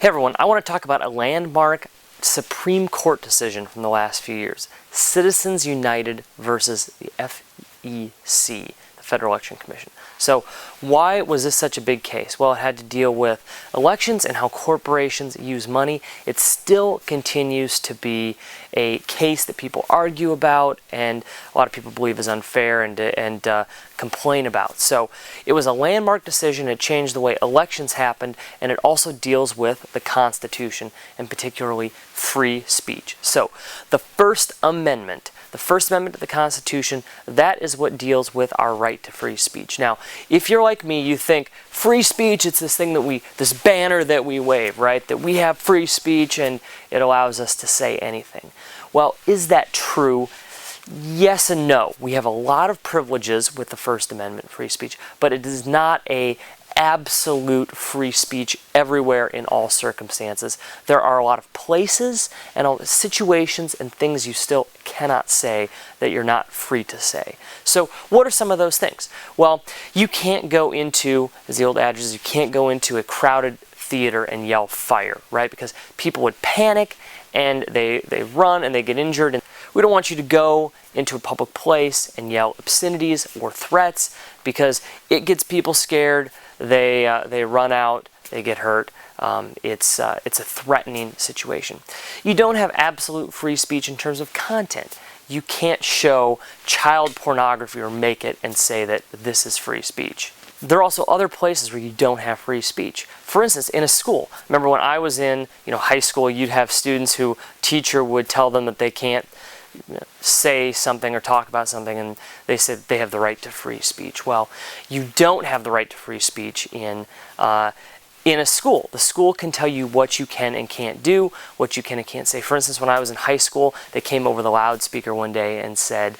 Hey everyone, I want to talk about a landmark Supreme Court decision from the last few years. Citizens United versus the FEC, the Federal Election Commission. So why was this such a big case? Well, it had to deal with elections and how corporations use money. It still continues to be a case that people argue about and a lot of people believe is unfair and complain about. So it was a landmark decision. It changed the way elections happened, and it also deals with the Constitution and particularly free speech. So the First Amendment to the Constitution, that is what deals with our right to free speech. Now, if you're like me, you think free speech, it's this thing this banner that we wave, right? That we have free speech and it allows us to say anything. Well, is that true? Yes and no. We have a lot of privileges with the First Amendment free speech, but it is not a absolute free speech everywhere in all circumstances. There are a lot of places and situations and things you still cannot say that you're not free to say. So what are some of those things? Well, you can't go into, as the old adage is, you can't go into a crowded theater and yell fire, right? Because people would panic and they run and they get injured. And we don't want you to go into a public place and yell obscenities or threats because it gets people scared. They run out, they get hurt. It's a threatening situation. You don't have absolute free speech in terms of content. You can't show child pornography or make it and say that this is free speech. There are also other places where you don't have free speech. For instance, in a school. Remember when I was in high school, you'd have students who teacher would tell them that they can't say something or talk about something, and they said they have the right to free speech. Well, you don't have the right to free speech in a school. The school can tell you what you can and can't do, what you can and can't say. For instance, when I was in high school, they came over the loudspeaker one day and said,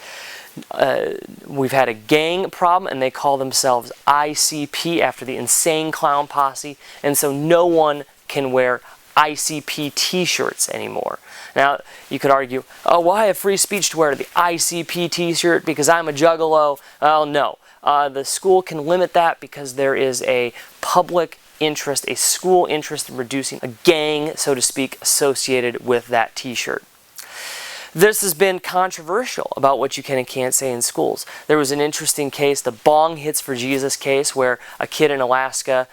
we've had a gang problem, and they call themselves ICP after the Insane Clown Posse, and so no one can wear ICP t-shirts anymore. Now, you could argue, oh, well, I have free speech to wear the ICP t-shirt because I'm a juggalo. Oh, no. The school can limit that because there is a public interest, a school interest in reducing a gang, so to speak, associated with that t-shirt. This has been controversial about what you can and can't say in schools. There was an interesting case, the Bong Hits for Jesus case, where a kid in Alaska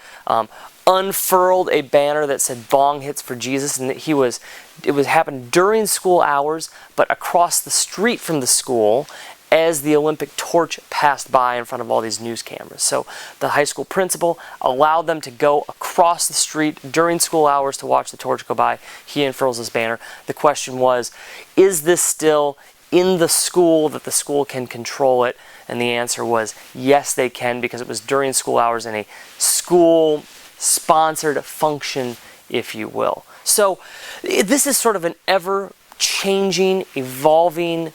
unfurled a banner that said "Bong Hits for Jesus," and it happened during school hours, but across the street from the school as the Olympic torch passed by in front of all these news cameras. So the high school principal allowed them to go across the street during school hours to watch the torch go by. He unfurls his banner. The question was, is this still in the school that the school can control it? And the answer was yes, they can, because it was during school hours in a school-sponsored function, if you will. So this is sort of an ever-changing, evolving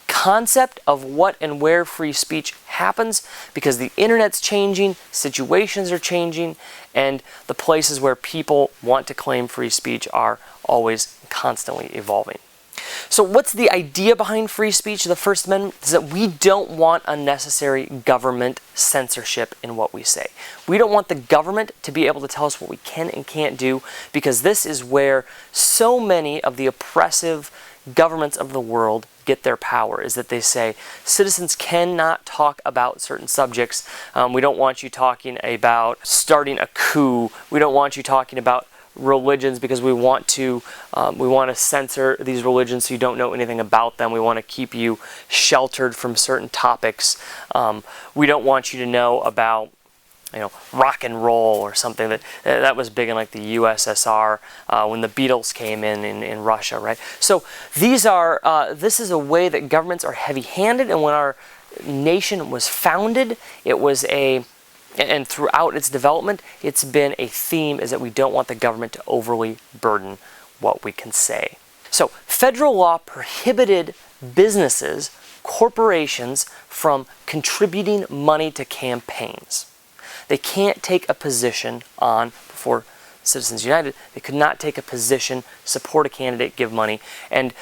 concept of what and where free speech happens, because the internet's changing, situations are changing, and the places where people want to claim free speech are always constantly evolving. So what's the idea behind free speech? The First Amendment is that we don't want unnecessary government censorship in what we say. We don't want the government to be able to tell us what we can and can't do, because this is where so many of the oppressive governments of the world get their power, is that they say citizens cannot talk about certain subjects. We don't want you talking about starting a coup. We don't want you talking about religions because we want to censor these religions so you don't know anything about them. We want to keep you sheltered from certain topics. We don't want you to know about rock and roll or something that was big in like the USSR when the Beatles came in Russia, right? So this is a way that governments are heavy-handed, and when our nation was founded, and throughout its development, it's been a theme, is that we don't want the government to overly burden what we can say. So federal law prohibited businesses, corporations, from contributing money to campaigns. They can't take a position before Citizens United, they could not take a position, support a candidate, give money. And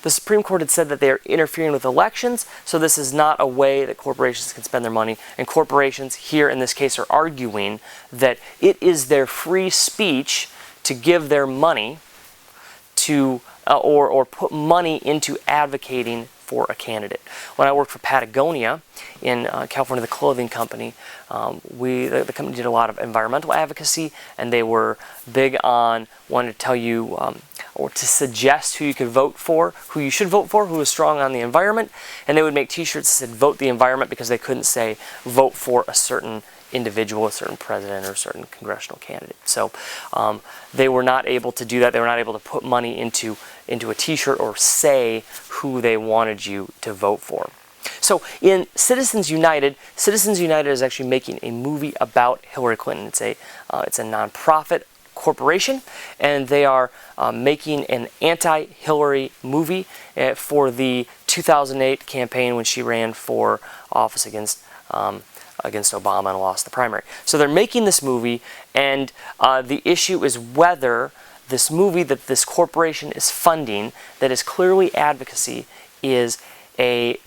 the Supreme Court had said that they are interfering with elections, so this is not a way that corporations can spend their money. And corporations here in this case are arguing that it is their free speech to give their money to or put money into advocating for a candidate. When I worked for Patagonia in California, the clothing company, the company did a lot of environmental advocacy, and they were big on wanting to tell you or to suggest who you could vote for, who you should vote for, who was strong on the environment, and they would make t-shirts that said vote the environment because they couldn't say vote for a certain individual, a certain president, or a certain congressional candidate. So they were not able to do that. They were not able to put money into a t-shirt or say who they wanted you to vote for. So in Citizens United is actually making a movie about Hillary Clinton. It's a nonprofit corporation, and they are making an anti-Hillary movie for the 2008 campaign when she ran for office against Obama and lost the primary. So they're making this movie, and the issue is whether this movie that this corporation is funding, that is clearly advocacy, is a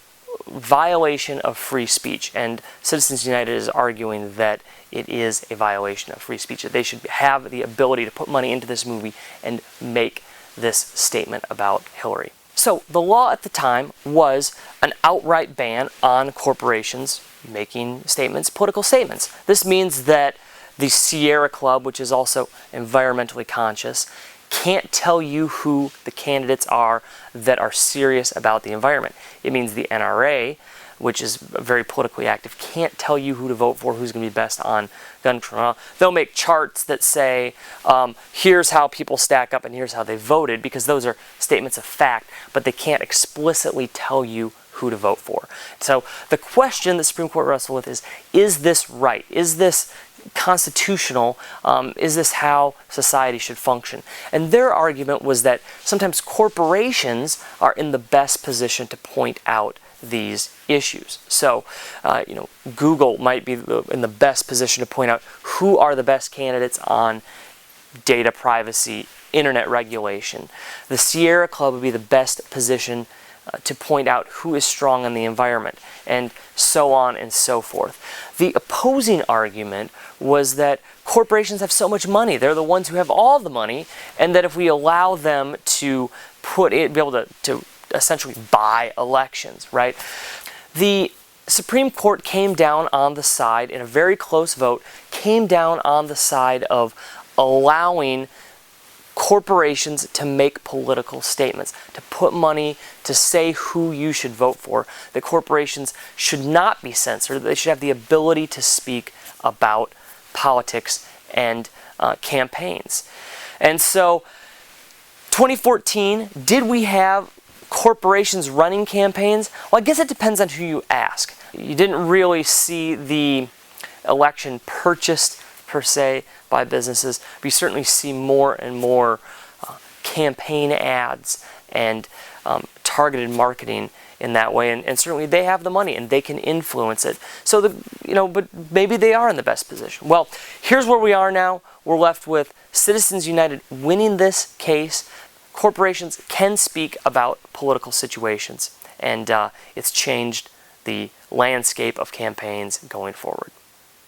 violation of free speech. And Citizens United is arguing that it is a violation of free speech, that they should have the ability to put money into this movie and make this statement about Hillary. So the law at the time was an outright ban on corporations making statements, political statements. This means that the Sierra Club, which is also environmentally conscious, can't tell you who the candidates are that are serious about the environment. It means the NRA, which is very politically active, can't tell you who to vote for, who's going to be best on gun control. They'll make charts that say, here's how people stack up and here's how they voted, because those are statements of fact, but they can't explicitly tell you who to vote for. So the question the Supreme Court wrestled with is this right? Is this constitutional? Is this how society should function? And their argument was that sometimes corporations are in the best position to point out these issues. So, Google might be in the best position to point out who are the best candidates on data privacy, internet regulation. The Sierra Club would be the best position to point out who is strong on the environment, and so on and so forth. The opposing argument was that corporations have so much money, they're the ones who have all the money, and that if we allow them to be able to essentially buy elections, right? The Supreme Court came down on the side, in a very close vote, came down on the side of allowing corporations to make political statements, to put money, to say who you should vote for. The corporations should not be censored. They should have the ability to speak about politics and campaigns. And so, 2014, did we have corporations running campaigns? Well, I guess it depends on who you ask. You didn't really see the election purchased per se by businesses, but you certainly see more and more campaign ads and targeted marketing in that way, and certainly they have the money and they can influence it. So but maybe they are in the best position. Well, here's where we are now. We're left with Citizens United winning this case. Corporations can speak about political situations, and it's changed the landscape of campaigns going forward.